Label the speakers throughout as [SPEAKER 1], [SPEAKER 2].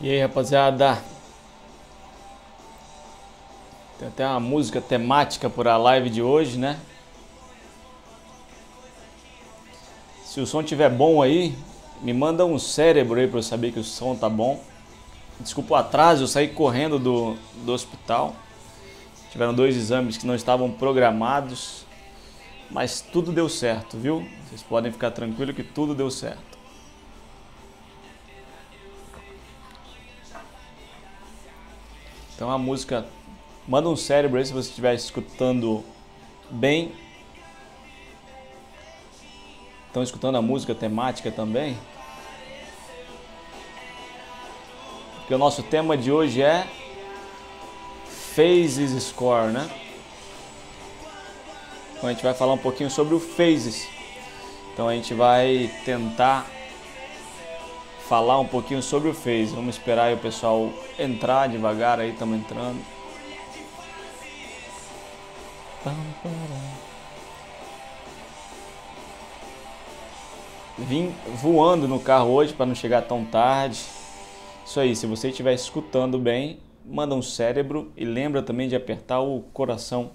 [SPEAKER 1] E aí, rapaziada, tem até uma música temática para a live de hoje, né? Se o som tiver bom aí, me manda um cérebro aí para eu saber que o som tá bom. Desculpa o atraso, eu saí correndo do hospital. Tiveram 2 exames que não estavam programados, mas tudo deu certo, viu? Vocês podem ficar tranquilos que tudo deu certo. Então a música, manda um cérebro aí se você estiver escutando bem. Estão escutando a música temática também? Porque o nosso tema de hoje é Phases Score, né? Então a gente vai falar um pouquinho sobre o Phases. Então a gente vai tentar falar um pouquinho sobre o Phases. Vamos esperar aí o pessoal entrar devagar aí, estamos entrando. Vim voando no carro hoje para não chegar tão tarde. Isso aí, se você estiver escutando bem, manda um cérebro e lembra também de apertar o coração,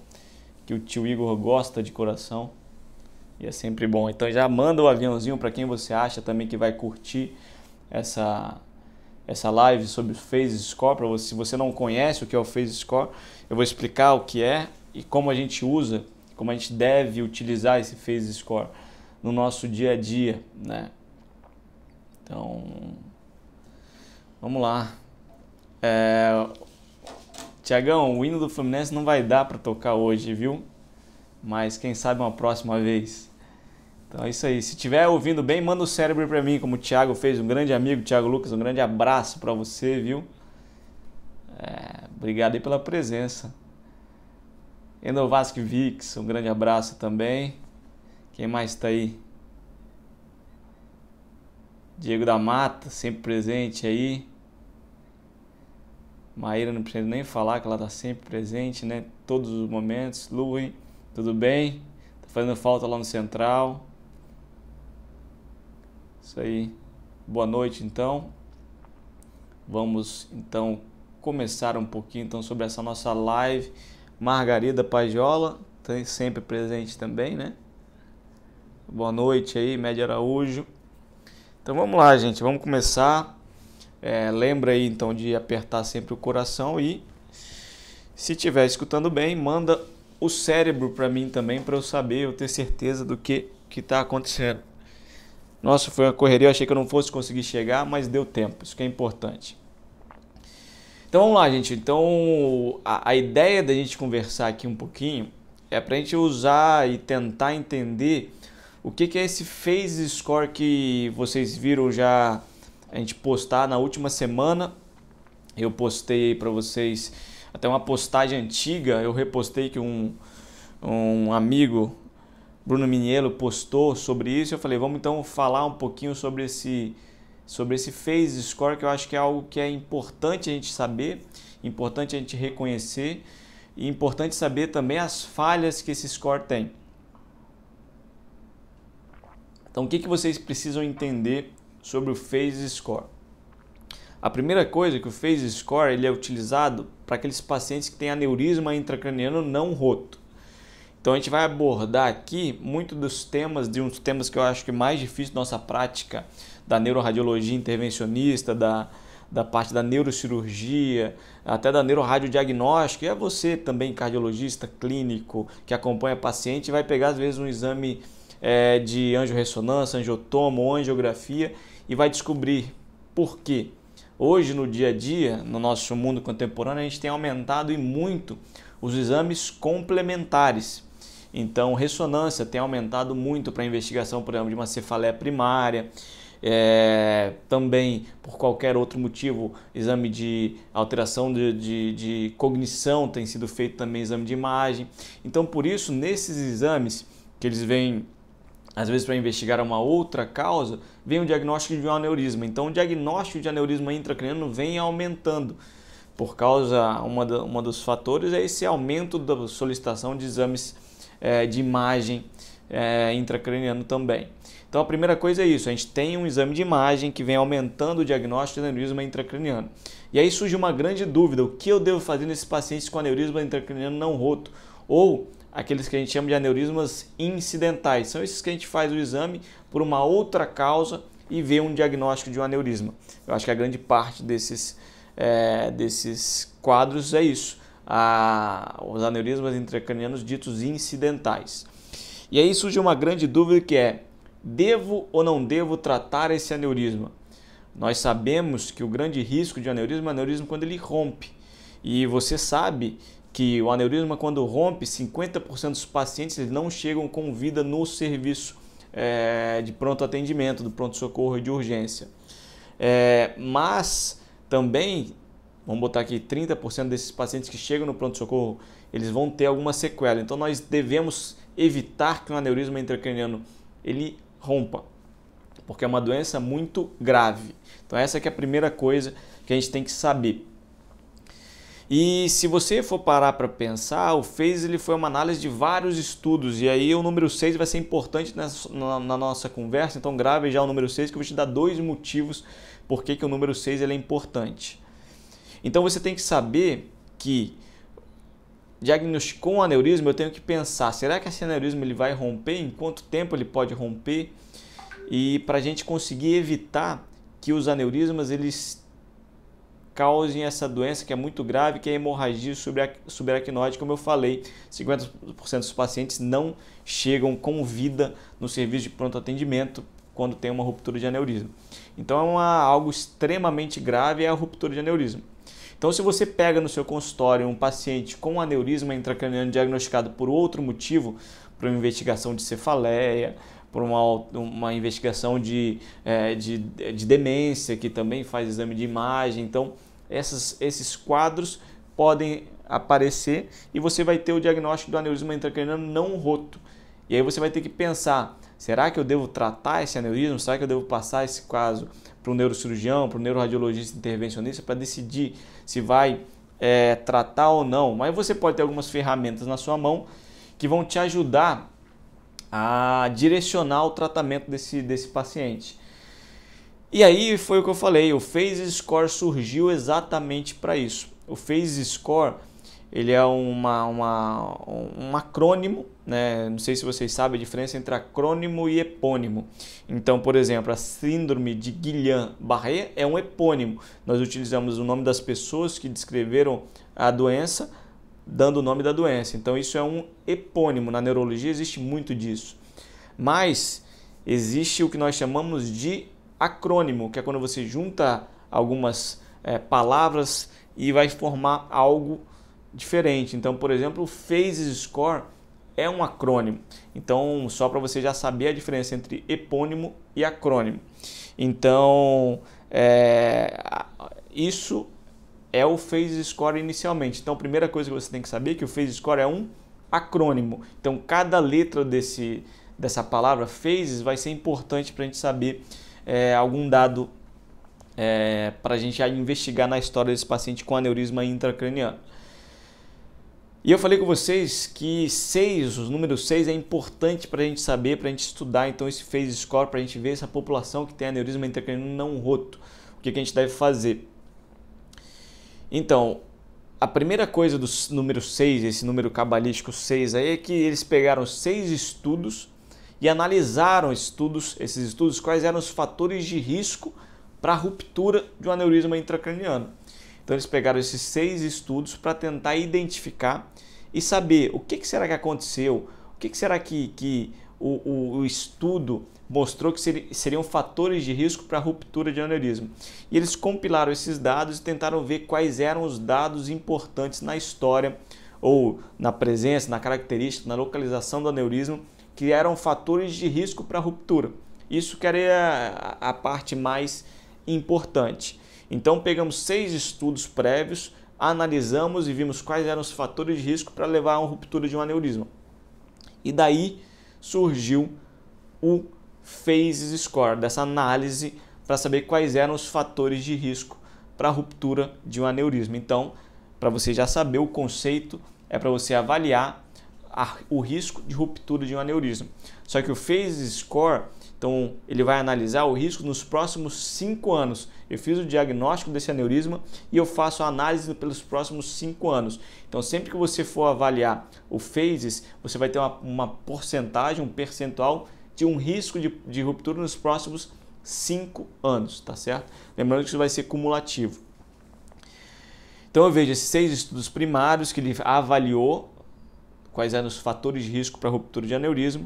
[SPEAKER 1] que o tio Igor gosta de coração e é sempre bom. Então já manda o aviãozinho para quem você acha também que vai curtir essa live sobre o Phase Score. Para você, se você não conhece o que é o Phase Score, eu vou explicar o que é e como a gente usa, como a gente deve utilizar esse Phase Score no nosso dia a dia, né? Então, vamos lá. Tiagão, o hino do Fluminense não vai dar para tocar hoje, viu? Mas quem sabe uma próxima vez. Então é isso aí. Se estiver ouvindo bem, manda o cérebro para mim, como o Thiago fez, um grande amigo, Thiago Lucas, um grande abraço para você, viu? Obrigado aí pela presença. Endo Vasquez, um grande abraço também. Quem mais está aí? Diego da Mata, sempre presente aí. Maíra não precisa nem falar que ela está sempre presente, né? Todos os momentos. Luiz, tudo bem? Tá fazendo falta lá no Central. Isso aí. Boa noite, então. Vamos, então, começar um pouquinho então, sobre essa nossa live. Margarida Pajola, tá sempre presente também, né? Boa noite aí, Média Araújo. Então vamos lá, gente, vamos começar. Lembra aí então de apertar sempre o coração e, se estiver escutando bem, manda o cérebro para mim também, para eu saber, eu ter certeza do que está acontecendo. Nossa, foi uma correria, eu achei que eu não fosse conseguir chegar, mas deu tempo, isso que é importante. Então vamos lá, gente. Então a ideia da gente conversar aqui um pouquinho é para a gente usar e tentar entender o que é esse Phase Score que vocês viram já a gente postar na última semana. Eu postei para vocês até uma postagem antiga, eu repostei que um amigo, Bruno Minielo, postou sobre isso. Eu falei, vamos então falar um pouquinho sobre esse Phase Score, que eu acho que é algo que é importante a gente saber, importante a gente reconhecer e importante saber também as falhas que esse score tem. Então, o que vocês precisam entender sobre o Phase Score? A primeira coisa é que o Phase Score ele é utilizado para aqueles pacientes que têm aneurisma intracraniano não roto. Então a gente vai abordar aqui muito dos temas, de uns temas que eu acho que é mais difícil da nossa prática, da neuroradiologia intervencionista, da parte da neurocirurgia, até da neuroradiodiagnóstica. E é você também, cardiologista, clínico, que acompanha paciente, vai pegar às vezes um exame de angiorressonância, angiotomo ou angiografia e vai descobrir por quê. Hoje, no dia a dia, no nosso mundo contemporâneo, a gente tem aumentado e muito os exames complementares. Então, ressonância tem aumentado muito para investigação, por exemplo, de uma cefaleia primária. Também, por qualquer outro motivo, exame de alteração de cognição tem sido feito também, exame de imagem. Então, por isso, nesses exames que eles vêm às vezes para investigar uma outra causa, vem o diagnóstico de um aneurisma. Então o diagnóstico de aneurisma intracraniano vem aumentando. Por causa, uma dos fatores é esse aumento da solicitação de exames de imagem intracraniano também. Então a primeira coisa é isso, a gente tem um exame de imagem que vem aumentando o diagnóstico de aneurisma intracraniano. E aí surge uma grande dúvida, o que eu devo fazer nesses pacientes com aneurisma intracraniano não roto? Ou aqueles que a gente chama de aneurismas incidentais, são esses que a gente faz o exame por uma outra causa e vê um diagnóstico de um aneurisma. Eu acho que a grande parte desses quadros é isso, os aneurismas intracranianos ditos incidentais. E aí surge uma grande dúvida que é, devo ou não devo tratar esse aneurisma? Nós sabemos que o grande risco de aneurisma é o aneurisma quando ele rompe. E você sabe que o aneurisma quando rompe, 50% dos pacientes eles não chegam com vida no serviço de pronto atendimento, do pronto-socorro e de urgência. Mas também, vamos botar aqui, 30% desses pacientes que chegam no pronto-socorro, eles vão ter alguma sequela. Então nós devemos evitar que um aneurisma intracraniano ele rompa, porque é uma doença muito grave. Então essa que é a primeira coisa que a gente tem que saber. E se você for parar para pensar, o FACES ele foi uma análise de vários estudos, e aí o número 6 vai ser importante na nossa conversa, então grave já o número 6 que eu vou te dar 2 motivos por que o número 6 ele é importante. Então você tem que saber que diagnosticou um aneurisma, eu tenho que pensar, será que esse aneurisma ele vai romper? Em quanto tempo ele pode romper? E para a gente conseguir evitar que os aneurismas eles causem essa doença que é muito grave, que é a hemorragia subaracnoide, como eu falei, 50% dos pacientes não chegam com vida no serviço de pronto atendimento quando tem uma ruptura de aneurisma. Então algo extremamente grave é a ruptura de aneurisma. Então se você pega no seu consultório um paciente com aneurisma intracraniano diagnosticado por outro motivo, por uma investigação de cefaleia, por uma investigação de demência, que também faz exame de imagem. Então, esses quadros podem aparecer e você vai ter o diagnóstico do aneurisma intracraniano não roto. E aí você vai ter que pensar, será que eu devo tratar esse aneurisma? Será que eu devo passar esse caso para um neurocirurgião, para um neuroradiologista intervencionista para decidir se vai tratar ou não? Mas você pode ter algumas ferramentas na sua mão que vão te ajudar a direcionar o tratamento desse paciente. E aí foi o que eu falei, o FACES Score surgiu exatamente para isso. O FACES Score ele é um acrônimo, né? Não sei se vocês sabem a diferença entre acrônimo e epônimo. Então, por exemplo, a síndrome de Guillain-Barré é um epônimo. Nós utilizamos o nome das pessoas que descreveram a doença, dando o nome da doença. Então isso é um epônimo. Na neurologia existe muito disso. Mas existe o que nós chamamos de acrônimo, que é quando você junta algumas palavras e vai formar algo diferente. Então, por exemplo, o FACES Score é um acrônimo. Então, só para você já saber a diferença entre epônimo e acrônimo. Então, isso é o FACES Score inicialmente. Então, a primeira coisa que você tem que saber é que o FACES Score é um acrônimo. Então, cada letra dessa palavra FACES vai ser importante para a gente saber algum dado para a gente investigar na história desse paciente com aneurisma intracraniano. E eu falei com vocês que o número 6 é importante para a gente saber, para a gente estudar então esse FACES Score, para a gente ver essa população que tem aneurisma intracraniano não roto, o que a gente deve fazer. Então, a primeira coisa do número 6, esse número cabalístico 6 aí, é que eles pegaram 6 estudos e analisaram esses estudos, quais eram os fatores de risco para a ruptura de um aneurisma intracraniano. Então eles pegaram esses 6 estudos para tentar identificar e saber o que será que aconteceu, o que será que o estudo mostrou que seriam fatores de risco para a ruptura de aneurisma. E eles compilaram esses dados e tentaram ver quais eram os dados importantes na história ou na presença, na característica, na localização do aneurisma que eram fatores de risco para a ruptura. Isso que era a parte mais importante. Então pegamos 6 estudos prévios, analisamos e vimos quais eram os fatores de risco para levar a uma ruptura de um aneurisma. E daí surgiu o FACES Score, dessa análise para saber quais eram os fatores de risco para a ruptura de um aneurisma. Então, para você já saber, o conceito é para você avaliar o risco de ruptura de um aneurisma. Só que o FACES Score Então, ele vai analisar o risco nos próximos 5 anos. Eu fiz o diagnóstico desse aneurisma e eu faço a análise pelos próximos 5 anos. Então, sempre que você for avaliar o PHASES, você vai ter uma porcentagem, um percentual de um risco de ruptura nos próximos 5 anos, tá certo? Lembrando que isso vai ser cumulativo. Então, eu vejo esses 6 estudos primários que ele avaliou quais eram os fatores de risco para ruptura de aneurisma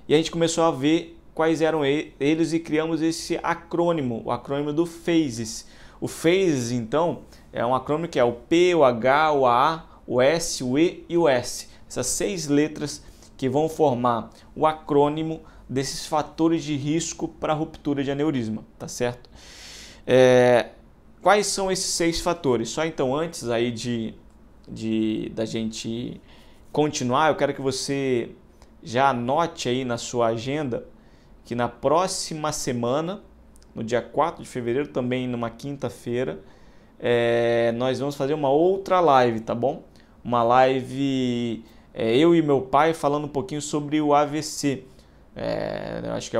[SPEAKER 1] e a gente começou a ver quais eram eles e criamos esse acrônimo, o acrônimo do PHASES. O PHASES, então, é um acrônimo que é o P, o H, o A, o S, o E e o S. Essas 6 letras que vão formar o acrônimo desses fatores de risco para ruptura de aneurisma, tá certo? Quais são esses 6 fatores? Só então, antes aí da gente continuar, eu quero que você já anote aí na sua agenda que na próxima semana, no dia 4 de fevereiro, também numa quinta-feira, nós vamos fazer uma outra live, tá bom? Uma live, eu e meu pai falando um pouquinho sobre o AVC. Eu acho que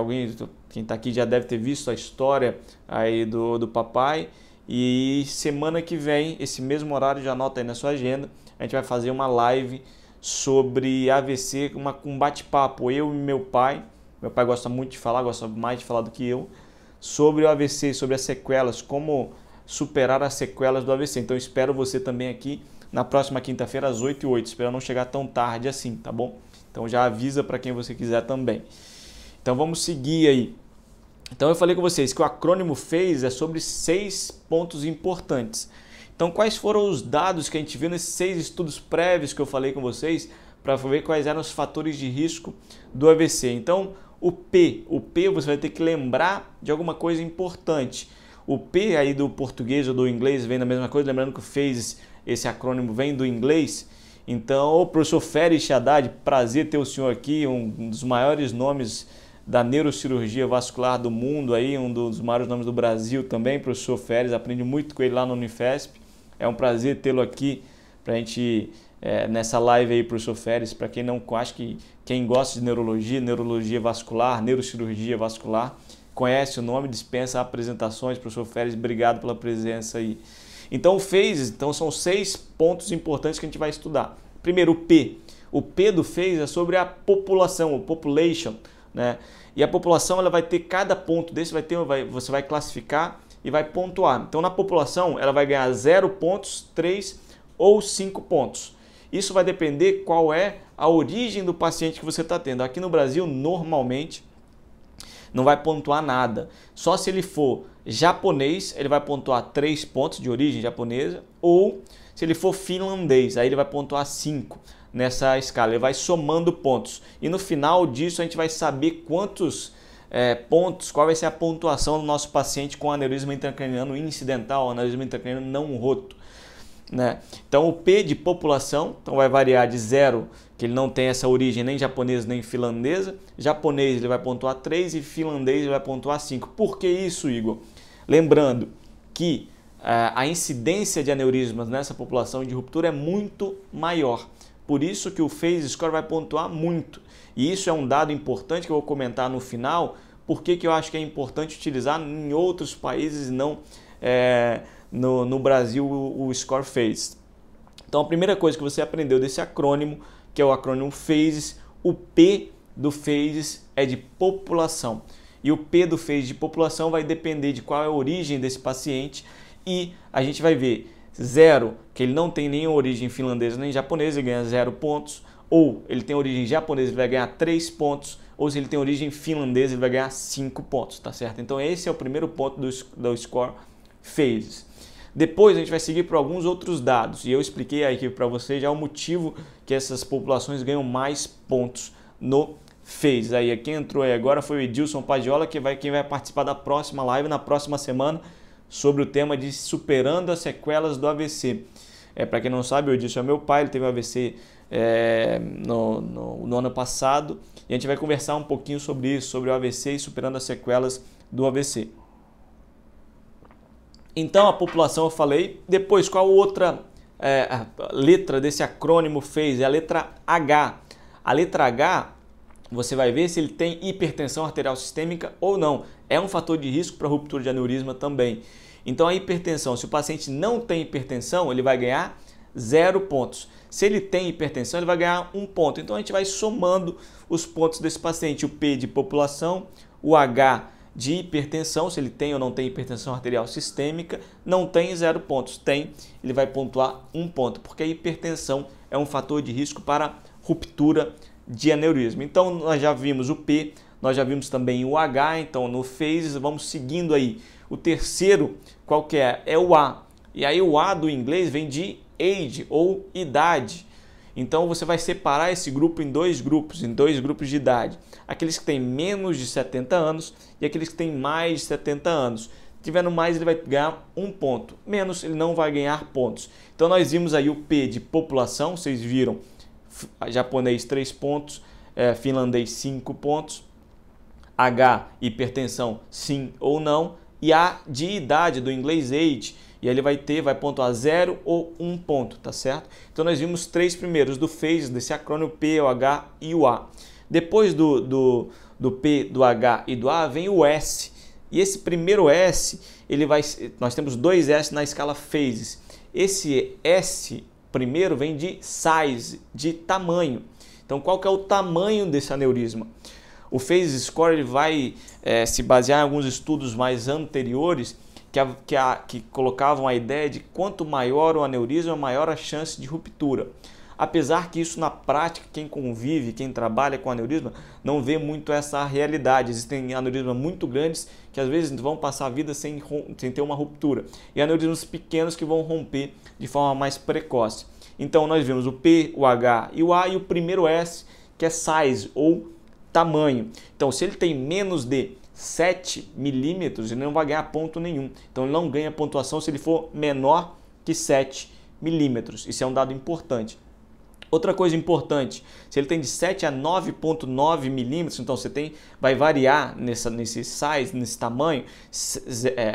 [SPEAKER 1] quem está aqui já deve ter visto a história aí do papai. E semana que vem, esse mesmo horário, já anota aí na sua agenda, a gente vai fazer uma live sobre AVC, um bate-papo, eu e meu pai. Meu pai gosta muito de falar, gosta mais de falar do que eu, sobre o AVC, sobre as sequelas, como superar as sequelas do AVC. Então, eu espero você também aqui na próxima quinta-feira, às 8h08. Espero não chegar tão tarde assim, tá bom? Então, já avisa para quem você quiser também. Então, vamos seguir aí. Então, eu falei com vocês que o acrônimo PHASES é sobre 6 pontos importantes. Então, quais foram os dados que a gente viu nesses 6 estudos prévios que eu falei com vocês para ver quais eram os fatores de risco do AVC? Então, o P você vai ter que lembrar de alguma coisa importante. O P aí do português ou do inglês vem da mesma coisa, lembrando que o PHASES, esse acrônimo vem do inglês. Então, o professor Feres Haddad, prazer ter o senhor aqui, um dos maiores nomes da neurocirurgia vascular do mundo, aí, um dos maiores nomes do Brasil também, professor Feres, aprendi muito com ele lá no Unifesp. É um prazer tê-lo aqui para a gente, nessa live aí, professor Feres. Para quem não, acho que quem gosta de neurologia vascular, neurocirurgia vascular, conhece o nome, dispensa apresentações. Professor Feres, obrigado pela presença aí. Então, o PHASES, são 6 pontos importantes que a gente vai estudar. Primeiro, o P. O P do PHASES é sobre a população, o population, né? E a população, ela vai ter cada ponto desse, você vai classificar e vai pontuar. Então, na população, ela vai ganhar 0 pontos, 3 ou 5 pontos. Isso vai depender qual é a origem do paciente que você está tendo. Aqui no Brasil, normalmente, não vai pontuar nada. Só se ele for japonês, ele vai pontuar 3 pontos de origem japonesa, ou se ele for finlandês, aí ele vai pontuar 5 nessa escala. Ele vai somando pontos. E no final disso, a gente vai saber quantos pontos, qual vai ser a pontuação do nosso paciente com aneurisma intracraniano incidental, aneurisma intracraniano não roto, né? Então, o P de população vai variar de 0, que ele não tem essa origem nem japonesa nem finlandesa. Japonês ele vai pontuar 3 e finlandês ele vai pontuar 5. Por que isso, Igor? Lembrando que a incidência de aneurismas nessa população de ruptura é muito maior. Por isso que o PHASES score vai pontuar muito. E isso é um dado importante que eu vou comentar no final, porque que eu acho que é importante utilizar em outros países e não no Brasil o score PHASES. Então, a primeira coisa que você aprendeu desse acrônimo, que é o acrônimo PHASES, o P do PHASES é de população. E o P do PHASES de população vai depender de qual é a origem desse paciente. E a gente vai ver 0, que ele não tem nem origem finlandesa nem japonesa, ele ganha 0 pontos. Ou ele tem origem japonesa, ele vai ganhar 3 pontos. Ou se ele tem origem finlandesa, ele vai ganhar 5 pontos, tá certo? Então esse é o primeiro ponto do score PHASES. Depois a gente vai seguir por alguns outros dados. E eu expliquei aqui para vocês já o motivo que essas populações ganham mais pontos no PHASES. Aí quem entrou aí agora foi o Edilson Padiola, quem vai participar da próxima live na próxima semana sobre o tema de superando as sequelas do AVC. Para quem não sabe, o Edilson é meu pai, ele teve um AVC no ano passado, e a gente vai conversar um pouquinho sobre isso, sobre o AVC e superando as sequelas do AVC. Então, a população eu falei. Depois, qual outra letra desse acrônimo PHASES? É a letra H. A letra H você vai ver se ele tem hipertensão arterial sistêmica ou não. É um fator de risco para ruptura de aneurisma também. Então a hipertensão, se o paciente não tem hipertensão, ele vai ganhar 0 pontos. Se ele tem hipertensão, ele vai ganhar 1 ponto. Então a gente vai somando os pontos desse paciente, o P de população, o H de hipertensão, se ele tem ou não tem hipertensão arterial sistêmica. Não tem, 0 pontos. Tem, ele vai pontuar 1 ponto, porque a hipertensão é um fator de risco para ruptura de aneurisma. Então nós já vimos o P, nós já vimos também o H, então no phases vamos seguindo aí. O terceiro, qual que é? É o A. E aí o A do inglês vem de age ou idade. Então você vai separar esse grupo em dois grupos de idade. Aqueles que têm menos de 70 anos e aqueles que têm mais de 70 anos. Tiverem mais, ele vai ganhar 1 ponto. Menos, ele não vai ganhar pontos. Então nós vimos aí o P de população, vocês viram, japonês 3 pontos, finlandês 5 pontos, H, hipertensão, sim ou não, e A de idade, do inglês age, e aí ele vai pontuar 0 ou 1 ponto, tá certo? Então nós vimos 3 primeiros do phase, desse acrônimo P, o H e o A. Depois do P, do H e do A vem o S, e esse primeiro S, nós temos 2 S na escala phases. Esse S primeiro vem de size, de tamanho. Então, qual que é o tamanho desse aneurisma? O phase score ele vai se basear em alguns estudos mais anteriores que colocavam a ideia de quanto maior o aneurisma, maior a chance de ruptura. Apesar que isso na prática, quem convive, quem trabalha com aneurisma, não vê muito essa realidade. Existem aneurismas muito grandes que às vezes vão passar a vida sem ter uma ruptura. E aneurismas pequenos que vão romper de forma mais precoce. Então nós vimos o P, o H e o A e o primeiro S, que é size ou tamanho. Então se ele tem menos de 7 milímetros, ele não vai ganhar ponto nenhum. Então ele não ganha pontuação se ele for menor que 7 milímetros. Isso é um dado importante. Outra coisa importante, se ele tem de 7 a 9,9 milímetros, então vai variar nesse size, nesse tamanho,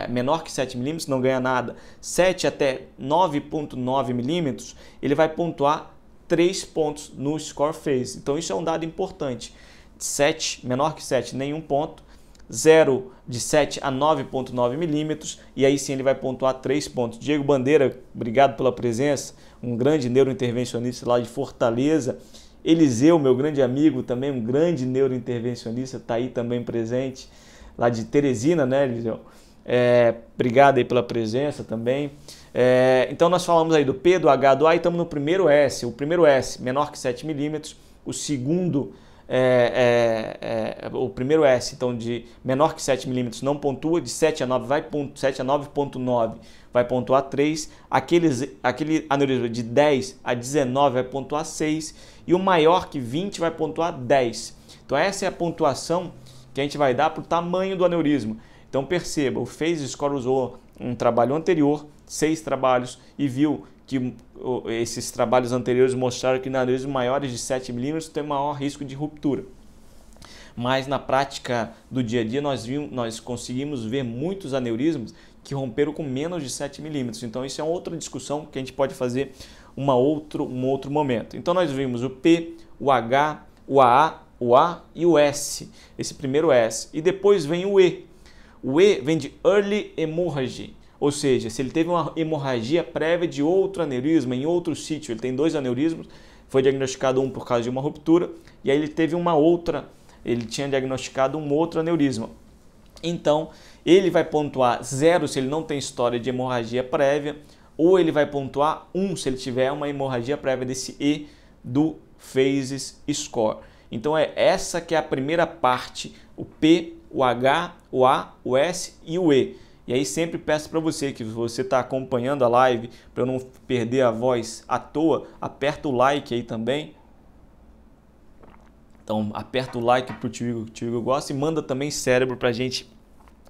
[SPEAKER 1] menor que 7 milímetros não ganha nada. 7 até 9,9 milímetros, ele vai pontuar 3 pontos no score phase. Então isso é um dado importante. 7, menor que 7, nenhum ponto. 0 de 7 a 9,9 milímetros, e aí sim ele vai pontuar 3 pontos. Diego Bandeira, obrigado pela presença, um grande neurointervencionista lá de Fortaleza. Eliseu, meu grande amigo, também um grande neurointervencionista, está aí também presente, lá de Teresina, né, Eliseu? Obrigado aí pela presença também. Então nós falamos aí do P, do H, do A e estamos no primeiro S. O primeiro S, menor que 7 milímetros, o segundo o primeiro S, então de menor que 7 milímetros não pontua, de 7 a 9,9 vai pontuar 3, aquele aneurisma de 10 a 19 vai pontuar 6 e o maior que 20 vai pontuar 10. Então essa é a pontuação que a gente vai dar para o tamanho do aneurisma. Então perceba, o phase score usou um trabalho anterior, 6 trabalhos, e viu que esses trabalhos anteriores mostraram que aneurismas maiores de 7 milímetros têm maior risco de ruptura. Mas na prática do dia a dia nós conseguimos ver muitos aneurismas que romperam com menos de 7 milímetros. Então isso é outra discussão que a gente pode fazer um outro momento. Então nós vimos o P, o H, o A e o S, esse primeiro S. E depois vem o E. O E vem de Early Hemorrhage. Ou seja, se ele teve uma hemorragia prévia de outro aneurisma em outro sítio, ele tem 2 aneurismas, foi diagnosticado um por causa de uma ruptura, e aí ele teve ele tinha diagnosticado um outro aneurisma. Então, ele vai pontuar 0 se ele não tem história de hemorragia prévia, ou ele vai pontuar 1 se ele tiver uma hemorragia prévia desse E do phases score. Então, essa que é a primeira parte, o P, o H, o A, o S e o E. E aí sempre peço para você que você está acompanhando a live, para eu não perder a voz à toa, aperta o like aí também. Então aperta o like para o tio Igor gosta e manda também cérebro para a gente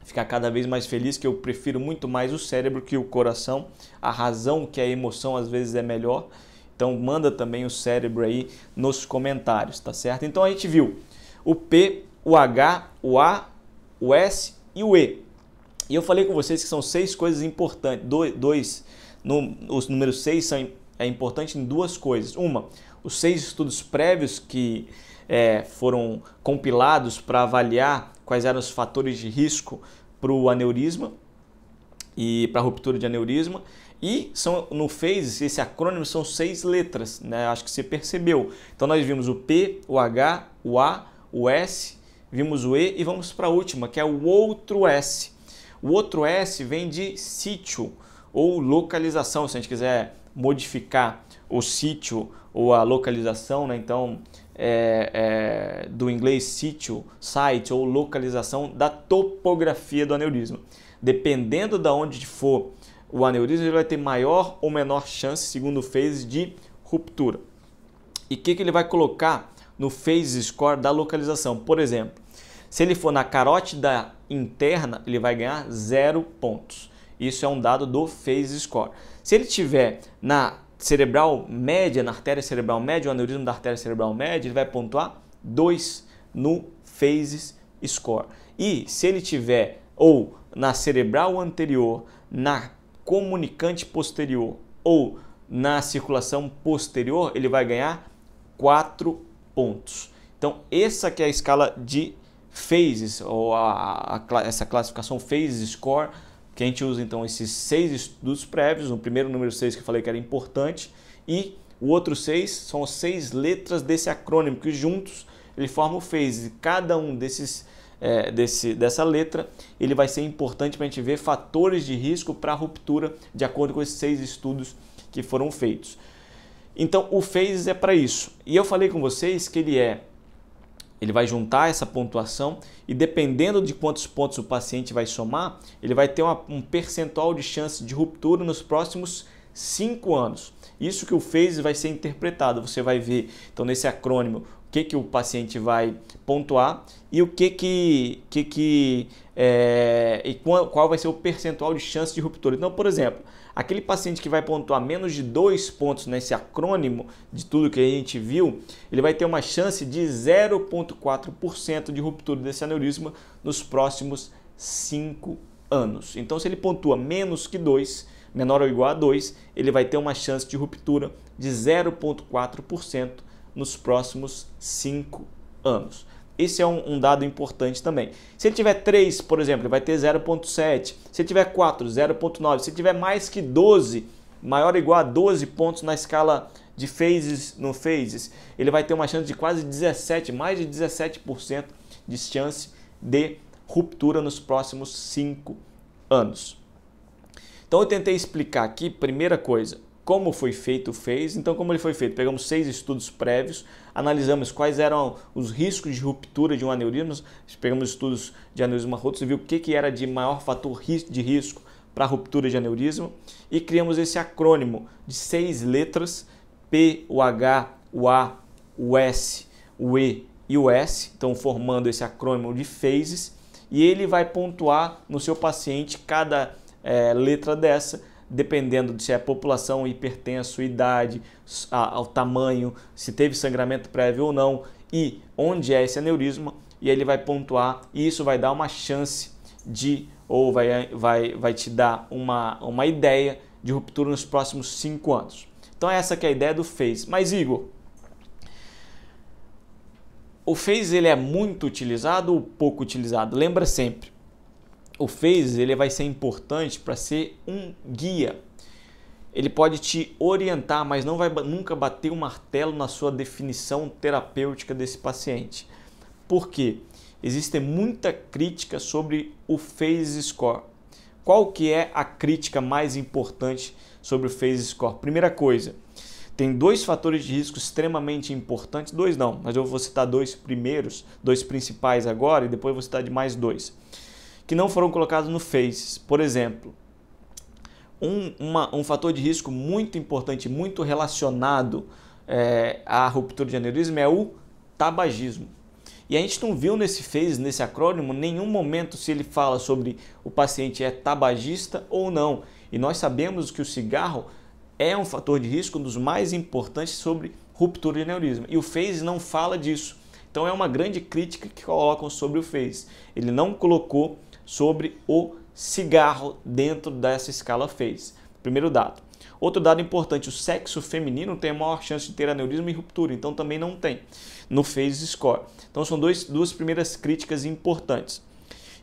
[SPEAKER 1] ficar cada vez mais feliz, que eu prefiro muito mais o cérebro que o coração. A razão que a emoção às vezes é melhor. Então manda também o cérebro aí nos comentários, tá certo? Então a gente viu o P, o H, o A, o S e o E. E eu falei com vocês que são 6 coisas importantes. Os números 6 é importante em 2 coisas. Uma, os 6 estudos prévios que foram compilados para avaliar quais eram os fatores de risco para o aneurisma e para a ruptura de aneurisma. E no PHASES, esse acrônimo são 6 letras, né? Acho que você percebeu. Então nós vimos o P, o H, o A, o S, vimos o E e vamos para a última, que é o outro S. O outro S vem de sítio ou localização, se a gente quiser modificar o sítio ou a localização, né? Então do inglês sítio, site ou localização da topografia do aneurisma. Dependendo de onde for o aneurisma, ele vai ter maior ou menor chance, segundo o PHASES, de ruptura. E o que ele vai colocar no PHASES score da localização? Por exemplo, se ele for na carótida interna, ele vai ganhar 0 pontos. Isso é um dado do PHASES score. Se ele tiver na cerebral média, na artéria cerebral média, o aneurisma da artéria cerebral média, ele vai pontuar 2 no PHASES score. E se ele tiver ou na cerebral anterior, na comunicante posterior ou na circulação posterior, ele vai ganhar 4 pontos. Então, essa que é a escala de PHASES, ou essa classificação PHASES score, que a gente usa então esses 6 estudos prévios, o primeiro número 6 que eu falei que era importante, e o outro 6 são as 6 letras desse acrônimo, que juntos ele forma o PHASES. Cada um dessa letra, ele vai ser importante para a gente ver fatores de risco para a ruptura, de acordo com esses 6 estudos que foram feitos. Então, o PHASES é para isso. E eu falei com vocês que ele vai juntar essa pontuação e, dependendo de quantos pontos o paciente vai somar, ele vai ter um percentual de chance de ruptura nos próximos 5 anos. Isso que o PHASES vai ser interpretado. Você vai ver, então, nesse acrônimo, que o paciente vai pontuar e qual vai ser o percentual de chance de ruptura. Então, por exemplo, aquele paciente que vai pontuar menos de 2 pontos nesse acrônimo de tudo que a gente viu, ele vai ter uma chance de 0,4% de ruptura desse aneurisma nos próximos 5 anos. Então, se ele pontua menos que 2, menor ou igual a 2, ele vai ter uma chance de ruptura de 0,4% nos próximos 5 anos. Esse é um dado importante também. Se ele tiver 3, por exemplo, ele vai ter 0,7. Se ele tiver 4, 0,9. Se ele tiver mais que 12, maior ou igual a 12 pontos na escala de PHASES, no PHASES, ele vai ter uma chance de quase 17, mais de 17% de chance de ruptura nos próximos 5 anos. Então eu tentei explicar aqui, primeira coisa, como foi feito o PHASES. Então, como ele foi feito? Pegamos 6 estudos prévios, analisamos quais eram os riscos de ruptura de um aneurisma, pegamos estudos de aneurisma roto, você viu o que era de maior fator de risco para a ruptura de aneurisma e criamos esse acrônimo de 6 letras, P, o H, o A, o S, o E e o S, então formando esse acrônimo de PHASES, e ele vai pontuar no seu paciente cada letra dessa, dependendo de se é população, hipertenso, idade, ao tamanho, se teve sangramento prévio ou não e onde é esse aneurisma, e ele vai pontuar e isso vai dar uma chance de, ou vai te dar uma ideia de ruptura nos próximos 5 anos. Então essa que é a ideia do PHASES. Mas Igor, o PHASES ele é muito utilizado ou pouco utilizado? Lembra sempre, o PHASES ele vai ser importante para ser um guia. Ele pode te orientar, mas não vai nunca bater o martelo na sua definição terapêutica desse paciente. Por quê? Existe muita crítica sobre o PHASES score. Qual que é a crítica mais importante sobre o PHASES score? Primeira coisa, tem 2 fatores de risco extremamente importantes, 2 não, mas eu vou citar 2 primeiros, 2 principais agora e depois vou citar de mais 2. Que não foram colocados no PHASES. Por exemplo, um fator de risco muito importante, muito relacionado à ruptura de aneurisma é o tabagismo. E a gente não viu nesse PHASES, nesse acrônimo, nenhum momento se ele fala sobre o paciente é tabagista ou não. E nós sabemos que o cigarro é um fator de risco, um dos mais importantes sobre ruptura de aneurisma. E o PHASES não fala disso. Então é uma grande crítica que colocam sobre o PHASES. Ele não colocou sobre o cigarro dentro dessa escala PHASES. Primeiro dado. Outro dado importante, o sexo feminino tem a maior chance de ter aneurisma e ruptura, então também não tem no FACES score. Então são duas primeiras críticas importantes.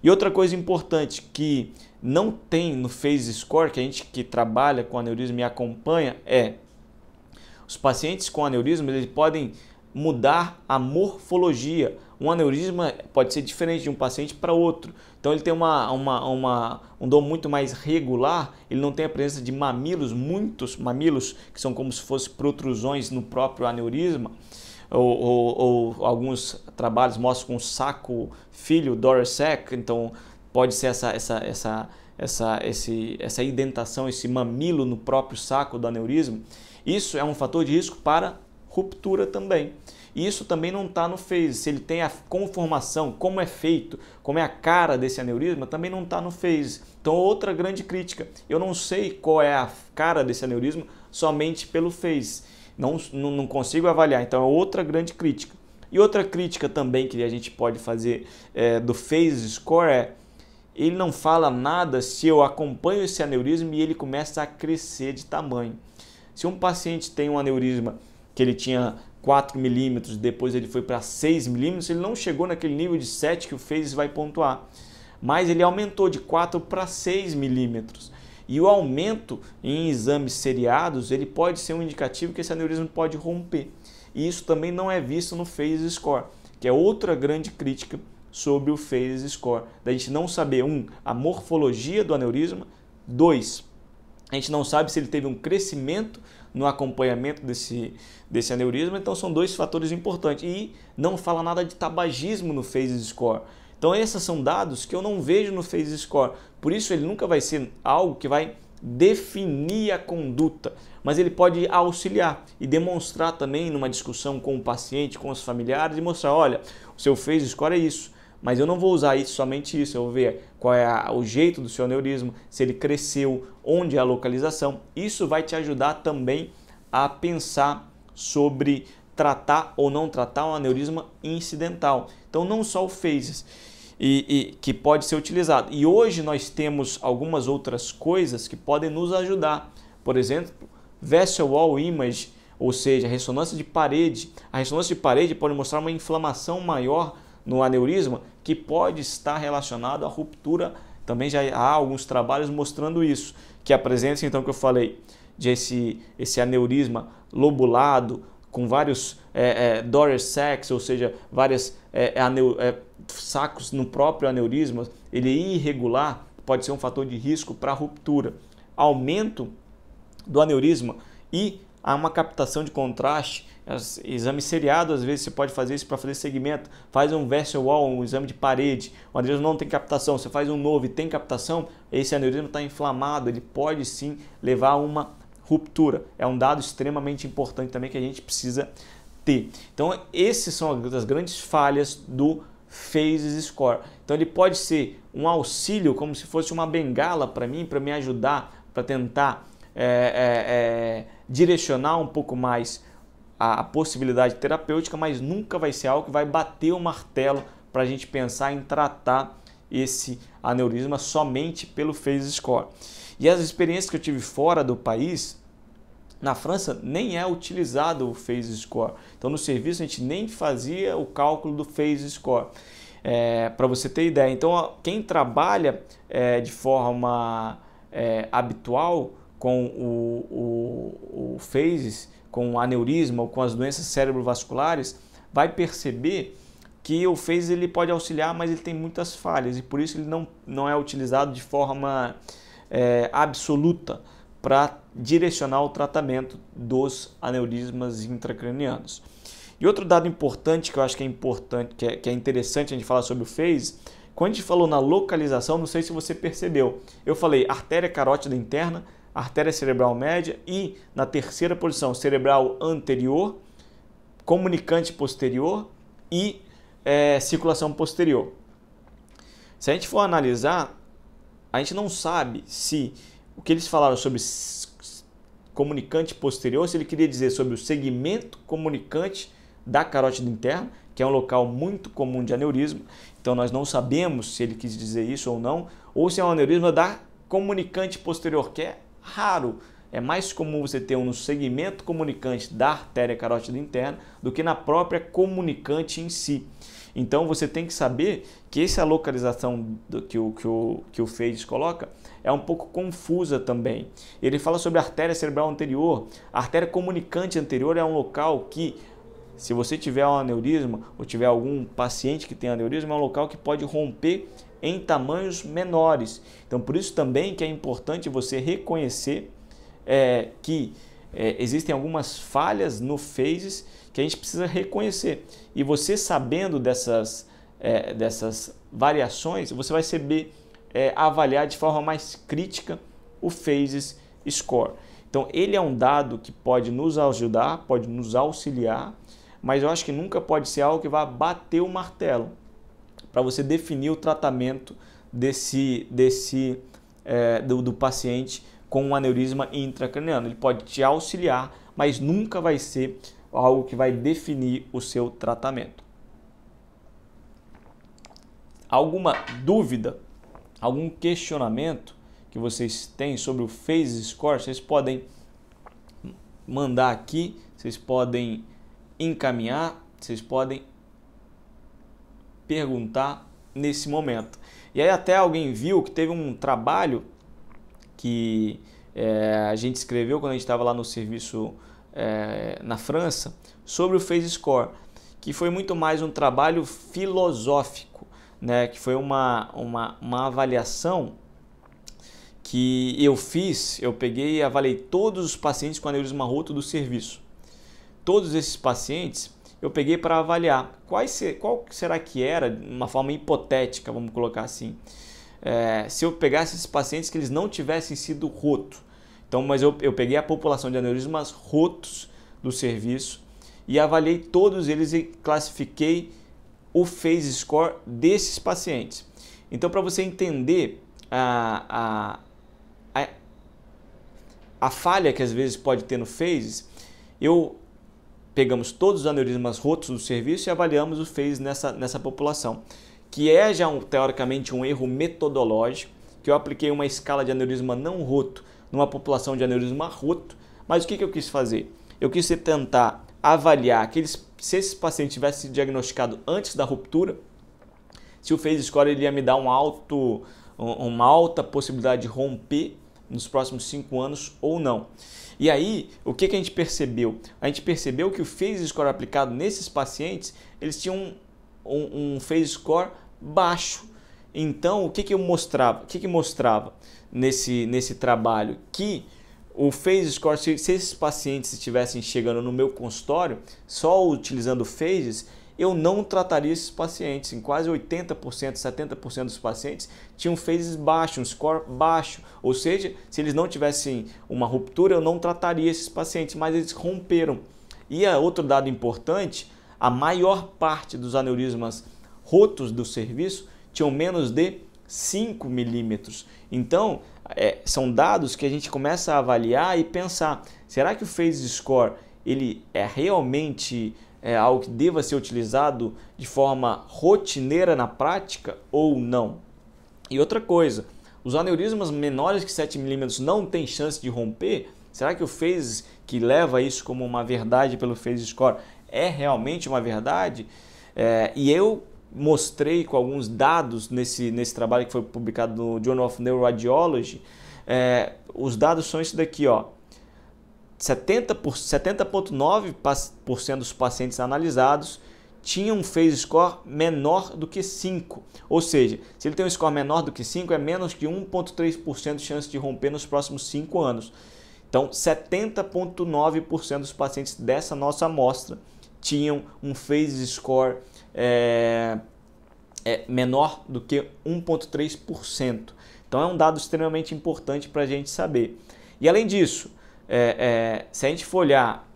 [SPEAKER 1] E outra coisa importante que não tem no FACES score, que a gente que trabalha com aneurisma e acompanha, é os pacientes com aneurisma eles podem mudar a morfologia. Um aneurisma pode ser diferente de um paciente para outro. Então ele tem um dom muito mais regular, ele não tem a presença de mamilos, muitos mamilos, que são como se fossem protrusões no próprio aneurisma, ou alguns trabalhos mostram com saco filho, Dorsac, então pode ser essa indentação, esse mamilo no próprio saco do aneurisma. Isso é um fator de risco para ruptura também. E isso também não está no FACES. Se ele tem a conformação, como é feito, como é a cara desse aneurisma, também não está no FACES. Então, outra grande crítica. Eu não sei qual é a cara desse aneurisma somente pelo FACES. Não consigo avaliar. Então, é outra grande crítica. E outra crítica também que a gente pode fazer do FACES score é ele não fala nada se eu acompanho esse aneurisma e ele começa a crescer de tamanho. Se um paciente tem um aneurisma que ele tinha 4 milímetros, depois ele foi para 6 milímetros, ele não chegou naquele nível de 7 que o FACES vai pontuar, mas ele aumentou de 4 para 6 milímetros. E o aumento em exames seriados, ele pode ser um indicativo que esse aneurisma pode romper. E isso também não é visto no FACES score, que é outra grande crítica sobre o FACES score. Da gente não saber, a morfologia do aneurisma, 2, a gente não sabe se ele teve um crescimento no acompanhamento desse aneurisma, então são dois fatores importantes. E não fala nada de tabagismo no FACES score. Então esses são dados que eu não vejo no FACES score. Por isso ele nunca vai ser algo que vai definir a conduta, mas ele pode auxiliar e demonstrar também numa discussão com o paciente, com os familiares, e mostrar, olha, o seu FACES score é isso. Mas eu não vou usar isso, somente isso, eu vou ver qual é o jeito do seu aneurisma, se ele cresceu, onde é a localização. Isso vai te ajudar também a pensar sobre tratar ou não tratar um aneurisma incidental. Então não só o FACES que pode ser utilizado. E hoje nós temos algumas outras coisas que podem nos ajudar. Por exemplo, Vessel Wall Image, ou seja, ressonância de parede. A ressonância de parede pode mostrar uma inflamação maior no aneurisma que pode estar relacionado à ruptura. Também já há alguns trabalhos mostrando isso, que a presença, então, que eu falei, de esse aneurisma lobulado, com vários Dorsacs, ou seja, vários sacos no próprio aneurisma, ele é irregular, pode ser um fator de risco para ruptura. Aumento do aneurisma e há uma captação de contraste. Exame seriado, às vezes você pode fazer isso para fazer segmento, faz um Vessel Wall, um exame de parede, o aneurisma não tem captação, você faz um novo e tem captação, esse aneurisma está inflamado, ele pode sim levar a uma ruptura. É um dado extremamente importante também que a gente precisa ter. Então esses são as grandes falhas do FACES score. Então ele pode ser um auxílio, como se fosse uma bengala para mim, para me ajudar, para tentar direcionar um pouco mais a possibilidade terapêutica, mas nunca vai ser algo que vai bater o martelo para a gente pensar em tratar esse aneurisma somente pelo FACES score. E as experiências que eu tive fora do país, na França nem é utilizado o FACES score. Então no serviço a gente nem fazia o cálculo do FACES score. Para você ter ideia. Então quem trabalha de forma habitual com o FACES, com o aneurisma ou com as doenças cerebrovasculares, vai perceber que o FACES ele pode auxiliar, mas ele tem muitas falhas e por isso ele não é utilizado de forma absoluta para direcionar o tratamento dos aneurismas intracranianos. E outro dado importante que eu acho que é importante, que é interessante a gente falar sobre o FACES, quando a gente falou na localização, não sei se você percebeu, eu falei artéria carótida interna, artéria cerebral média e, na terceira posição, cerebral anterior, comunicante posterior e circulação posterior. Se a gente for analisar, a gente não sabe se o que eles falaram sobre comunicante posterior, se ele queria dizer sobre o segmento comunicante da carótida interna, que é um local muito comum de aneurisma. Então nós não sabemos se ele quis dizer isso ou não, ou se é um aneurisma da comunicante posterior, que é raro. É mais comum você ter um no segmento comunicante da artéria carótida interna do que na própria comunicante em si. Então você tem que saber que essa localização que o Phases coloca é um pouco confusa também. Ele fala sobre a artéria cerebral anterior. A artéria comunicante anterior é um local que, se você tiver um aneurisma ou tiver algum paciente que tem aneurisma, é um local que pode romper em tamanhos menores. Então por isso também que é importante você reconhecer que existem algumas falhas no Phases que a gente precisa reconhecer. E você sabendo dessas variações, você vai saber avaliar de forma mais crítica o Phases Score. Então ele é um dado que pode nos ajudar, pode nos auxiliar, mas eu acho que nunca pode ser algo que vai bater o martelo para você definir o tratamento do paciente com um aneurisma intracraniano. Ele pode te auxiliar, mas nunca vai ser algo que vai definir o seu tratamento. Alguma dúvida, algum questionamento que vocês têm sobre o Phases Score, vocês podem mandar aqui, vocês podem encaminhar, vocês podem perguntar nesse momento. E aí até alguém viu que teve um trabalho que a gente escreveu quando a gente estava lá no serviço na França sobre o Phases Score, que foi muito mais um trabalho filosófico, né? Que foi uma avaliação que eu fiz. Eu peguei e avaliei todos os pacientes com aneurisma roto do serviço. Todos esses pacientes eu peguei para avaliar qual será que era, de uma forma hipotética, vamos colocar assim, se eu pegasse esses pacientes que eles não tivessem sido roto. Então, mas eu peguei a população de aneurismas rotos do serviço e avaliei todos eles e classifiquei o Phases Score desses pacientes. Então, para você entender a falha que às vezes pode ter no Phases, pegamos todos os aneurismas rotos do serviço e avaliamos o Phases nessa população, que é já teoricamente um erro metodológico, que eu apliquei uma escala de aneurisma não roto numa população de aneurisma roto. Mas o que eu quis fazer? Eu quis tentar avaliar se esses pacientes tivessem sido diagnosticados antes da ruptura, se o Phases Score ele ia me dar uma alta possibilidade de romper nos próximos 5 anos ou não. E aí, o que a gente percebeu? A gente percebeu que o Phases Score aplicado nesses pacientes, eles tinham um Phases Score baixo. Então, o que mostrava? O que mostrava nesse trabalho? Que o Phases Score, se esses pacientes estivessem chegando no meu consultório, só utilizando Phases, eu não trataria esses pacientes. Em quase 80%, 70% dos pacientes tinham Phases baixo, um score baixo. Ou seja, se eles não tivessem uma ruptura, eu não trataria esses pacientes, mas eles romperam. E outro dado importante, a maior parte dos aneurismas rotos do serviço tinham menos de 5 milímetros. Então, são dados que a gente começa a avaliar e pensar, será que o Phases Score ele é realmente algo que deva ser utilizado de forma rotineira na prática ou não? E outra coisa, os aneurismas menores que 7 milímetros não têm chance de romper? Será que o Phases que leva isso como uma verdade pelo Phases Score é realmente uma verdade? E eu mostrei com alguns dados nesse trabalho que foi publicado no Journal of Neuroradiology. Os dados são isso daqui, ó. 70,9% dos pacientes analisados tinham um Phases Score menor do que 5. Ou seja, se ele tem um score menor do que 5, é menos que 1,3% de chance de romper nos próximos 5 anos. Então, 70,9% dos pacientes dessa nossa amostra tinham um Phases Score menor do que 1,3%. Então, é um dado extremamente importante para a gente saber. E, além disso, se a gente for olhar,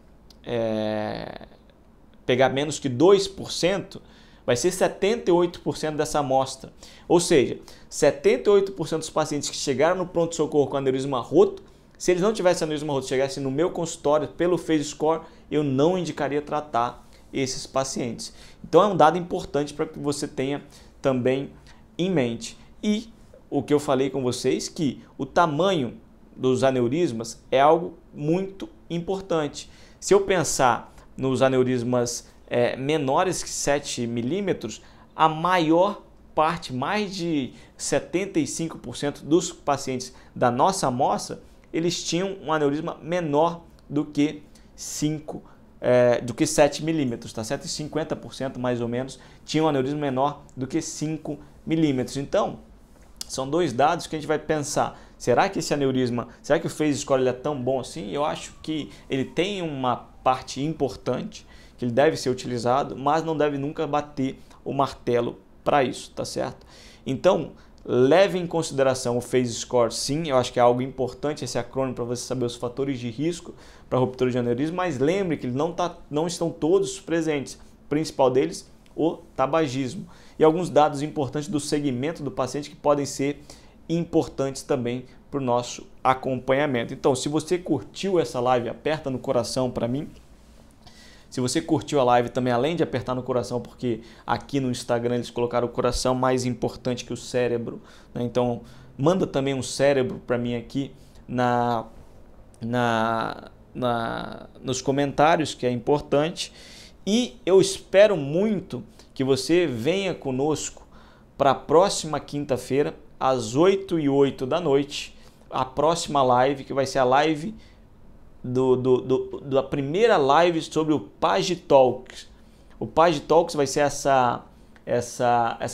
[SPEAKER 1] pegar menos que 2%, vai ser 78% dessa amostra. Ou seja, 78% dos pacientes que chegaram no pronto-socorro com aneurisma roto, se eles não tivessem aneurisma roto, chegassem no meu consultório pelo Phases Score, eu não indicaria tratar esses pacientes. Então é um dado importante para que você tenha também em mente. E o que eu falei com vocês, que o tamanho dos aneurismas é algo muito importante. Se eu pensar nos aneurismas menores que 7 milímetros, a maior parte, mais de 75% dos pacientes da nossa amostra, eles tinham um aneurisma menor do que 7 milímetros, tá certo? 50% mais ou menos tinham um aneurisma menor do que 5 milímetros. Então, são dois dados que a gente vai pensar. Será que esse aneurisma, será que o phase score ele é tão bom assim? Eu acho que ele tem uma parte importante, que ele deve ser utilizado, mas não deve nunca bater o martelo para isso, tá certo? Então, leve em consideração o phase score, sim, eu acho que é algo importante esse acrônimo para você saber os fatores de risco para ruptura de aneurisma, mas lembre que não estão todos presentes. O principal deles, o tabagismo. E alguns dados importantes do segmento do paciente que podem ser importantes também para o nosso acompanhamento. Então, se você curtiu essa live, aperta no coração para mim. Se você curtiu a live também, além de apertar no coração, porque aqui no Instagram eles colocaram o coração mais importante que o cérebro, né? Então, manda também um cérebro para mim aqui nos comentários, que é importante. E eu espero muito que você venha conosco para a próxima quinta-feira, às 8h08 da noite, a próxima live, que vai ser a live da primeira live sobre o Page Talks. O Page Talks vai ser essa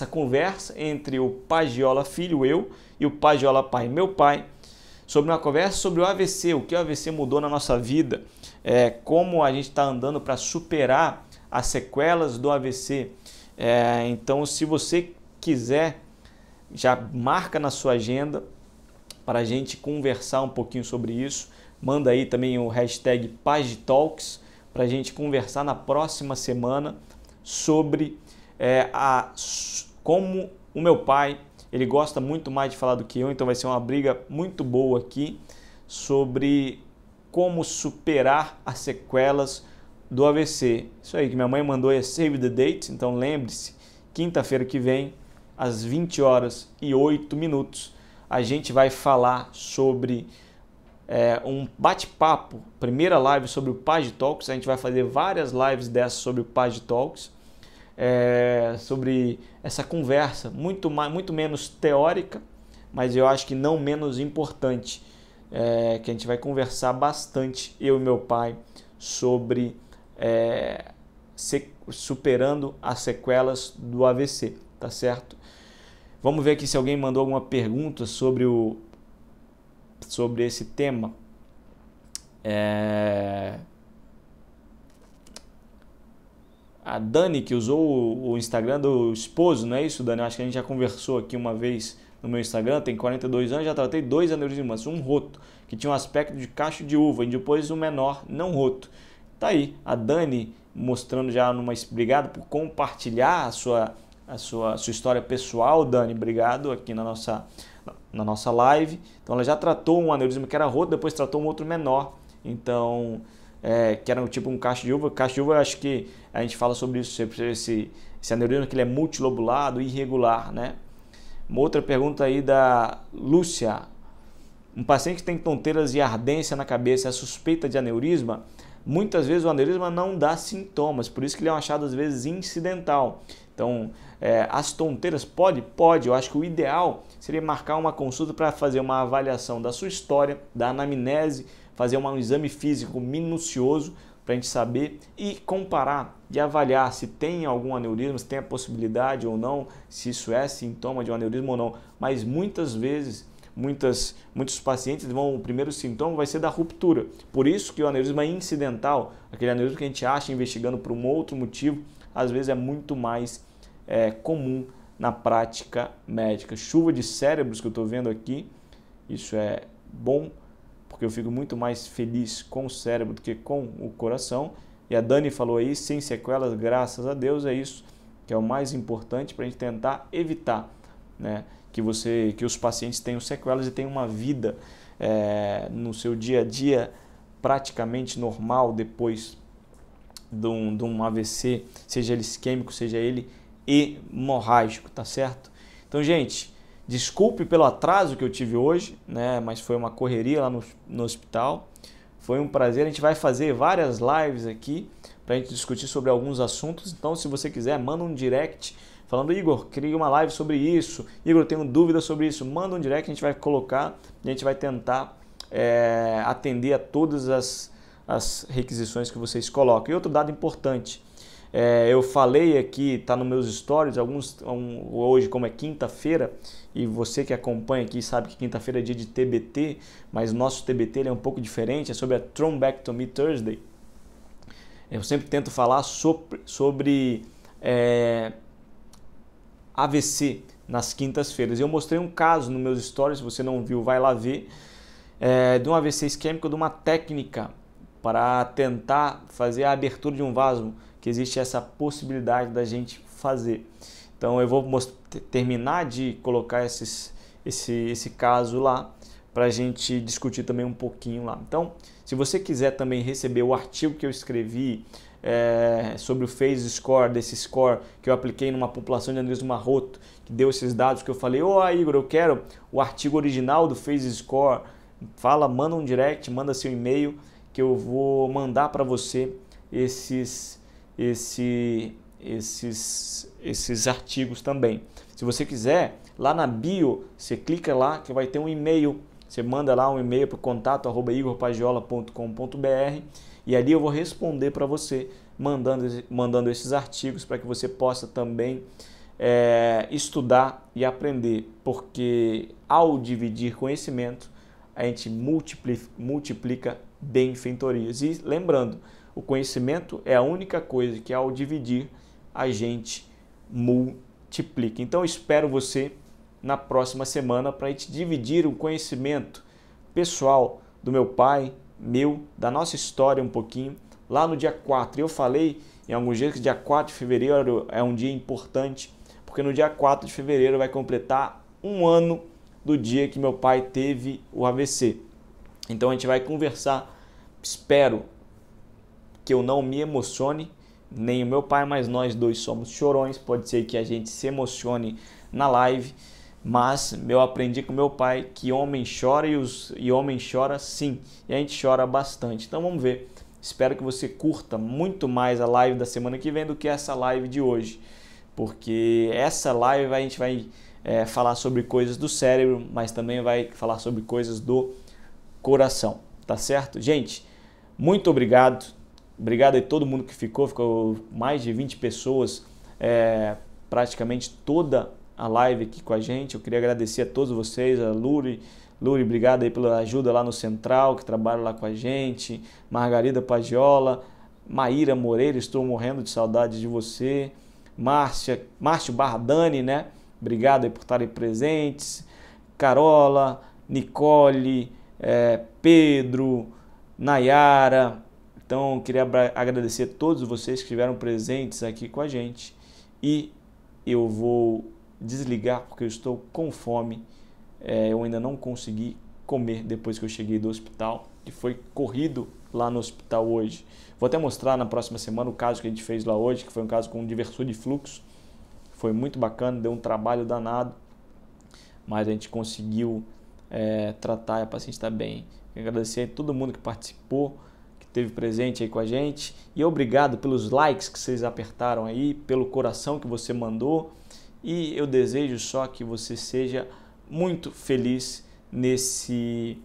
[SPEAKER 1] conversa entre o Pagiola filho, eu, e o Pagiola pai, meu pai, sobre uma conversa sobre o AVC, o que o AVC mudou na nossa vida, como a gente está andando para superar as sequelas do AVC. Então, se você quiser, já marca na sua agenda para a gente conversar um pouquinho sobre isso. Manda aí também o hashtag PageTalks para a gente conversar na próxima semana sobre como o meu pai, ele gosta muito mais de falar do que eu, então vai ser uma briga muito boa aqui sobre como superar as sequelas do AVC. Isso aí que minha mãe mandou é save the date, então lembre-se, quinta-feira que vem, às 20h08, a gente vai falar sobre um bate-papo, primeira live sobre o Page Talks. A gente vai fazer várias lives dessas sobre o Page Talks, sobre essa conversa muito menos teórica, mas eu acho que não menos importante, que a gente vai conversar bastante, eu e meu pai, sobre superando as sequelas do AVC, tá certo? Vamos ver aqui se alguém mandou alguma pergunta sobre esse tema. A Dani, que usou o Instagram do esposo, não é isso, Dani? Eu acho que a gente já conversou aqui uma vez no meu Instagram, tem 42 anos, já tratei 2 aneurismas, um roto, que tinha um aspecto de cacho de uva, e depois um menor, não roto. Tá aí, a Dani mostrando já obrigado por compartilhar a sua história pessoal, Dani, obrigado aqui na nossa live. Então ela já tratou um aneurisma que era roto, depois tratou um outro menor, então que era tipo um cacho de uva. Cacho de uva, eu acho que a gente fala sobre isso, esse aneurisma que ele é multilobulado, irregular, né? Uma outra pergunta aí da Lúcia: um paciente que tem tonteiras e ardência na cabeça, é suspeita de aneurisma? Muitas vezes o aneurisma não dá sintomas, por isso que ele é um achado às vezes incidental. Então, as tonteiras pode, eu acho que o ideal seria marcar uma consulta para fazer uma avaliação da sua história, da anamnese, fazer um exame físico minucioso para a gente saber e comparar e avaliar se tem algum aneurisma, se tem a possibilidade ou não, se isso é sintoma de um aneurisma ou não. Mas muitas vezes, muitos pacientes o primeiro sintoma vai ser da ruptura. Por isso que o aneurisma incidental, aquele aneurisma que a gente acha investigando por um outro motivo, às vezes é muito mais comum na prática médica. Chuva de cérebros que eu estou vendo aqui, isso é bom, porque eu fico muito mais feliz com o cérebro do que com o coração. E a Dani falou aí, sem sequelas, graças a Deus, é isso que é o mais importante para a gente tentar evitar, né, que os pacientes tenham sequelas e tenham uma vida no seu dia a dia praticamente normal depois de um AVC, seja ele isquêmico, seja ele hemorrágico, tá certo? Então, gente, Desculpe pelo atraso que eu tive hoje, né? Mas foi uma correria lá no hospital. Foi um prazer. A gente vai fazer várias lives aqui para a gente discutir sobre alguns assuntos. Então, se você quiser, manda um direct falando: Igor, queria uma live sobre isso. Igor, eu tenho dúvida sobre isso. Manda um direct, a gente vai colocar e a gente vai tentar atender a todas as requisições que vocês colocam. E outro dado importante, eu falei aqui, está nos meus stories, hoje como é quinta-feira, e você que acompanha aqui sabe que quinta-feira é dia de TBT, mas o nosso TBT ele é um pouco diferente, é sobre a Thrombectomy Thursday. Eu sempre tento falar sobre AVC nas quintas-feiras. Eu mostrei um caso nos meus stories, se você não viu, vai lá ver, de um AVC isquêmico, de uma técnica para tentar fazer a abertura de um vaso, que existe essa possibilidade da gente fazer. Então eu vou terminar de colocar esse caso lá para a gente discutir também um pouquinho lá. Então, se você quiser também receber o artigo que eu escrevi sobre o phase score, desse score que eu apliquei numa população de aneurisma marroto, que deu esses dados que eu falei: Igor, eu quero o artigo original do phase score, manda um direct, manda seu e-mail, que eu vou mandar para você esses artigos também. Se você quiser, lá na bio, você clica lá que vai ter um e-mail, você manda lá um e-mail para o contato@igorpagiola.com.br e ali eu vou responder para você, mandando esses artigos para que você possa também estudar e aprender, porque ao dividir conhecimento, a gente multiplica benfeitorias. E lembrando, o conhecimento é a única coisa que ao dividir a gente multiplica. Então eu espero você na próxima semana para a gente dividir o conhecimento pessoal do meu pai, da nossa história um pouquinho, lá no dia 4. Eu falei em alguns dias que dia 4 de fevereiro é um dia importante, porque no dia 4 de fevereiro vai completar um ano do dia que meu pai teve o AVC. Então a gente vai conversar, espero que eu não me emocione, nem o meu pai, mas nós dois somos chorões, pode ser que a gente se emocione na live, mas eu aprendi com meu pai que homem chora e homem chora sim, e a gente chora bastante. Então vamos ver, espero que você curta muito mais a live da semana que vem do que essa live de hoje, porque essa live a gente vai falar sobre coisas do cérebro, mas também vai falar sobre coisas do coração, tá certo? Gente, muito obrigado. Obrigado a todo mundo que ficou mais de 20 pessoas, praticamente toda a live aqui com a gente. Eu queria agradecer a todos vocês, a Luri, obrigado aí pela ajuda lá no Central, que trabalha lá com a gente, Margarida Pagiola, Maíra Moreira, estou morrendo de saudade de você, Márcio Bardani, né? Obrigado aí por estarem presentes, Carola, Nicole, Pedro, Nayara. Então, eu queria agradecer a todos vocês que estiveram presentes aqui com a gente e eu vou desligar porque eu estou com fome. Eu ainda não consegui comer depois que eu cheguei do hospital, que foi corrido lá no hospital hoje. Vou até mostrar na próxima semana o caso que a gente fez lá hoje, que foi um caso com diversor de fluxo. Foi muito bacana, deu um trabalho danado, mas a gente conseguiu tratar e a paciente está bem. Quero agradecer a todo mundo que participou, esteve presente aí com a gente, e obrigado pelos likes que vocês apertaram aí, pelo coração que você mandou, e eu desejo só que você seja muito feliz nesse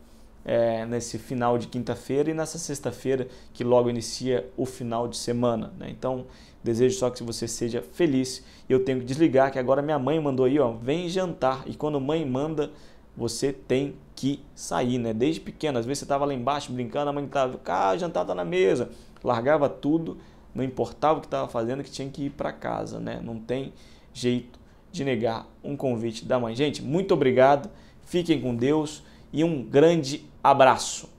[SPEAKER 1] final de quinta-feira e nessa sexta-feira que logo inicia o final de semana, né? Então desejo só que você seja feliz. Eu tenho que desligar que agora minha mãe mandou aí, vem jantar, e quando mãe manda você tem que sair, né? Desde pequeno, às vezes você estava lá embaixo brincando, a mãe estava, o jantar está na mesa, largava tudo, não importava o que estava fazendo, que tinha que ir para casa, né? Não tem jeito de negar um convite da mãe. Gente, muito obrigado, fiquem com Deus e um grande abraço.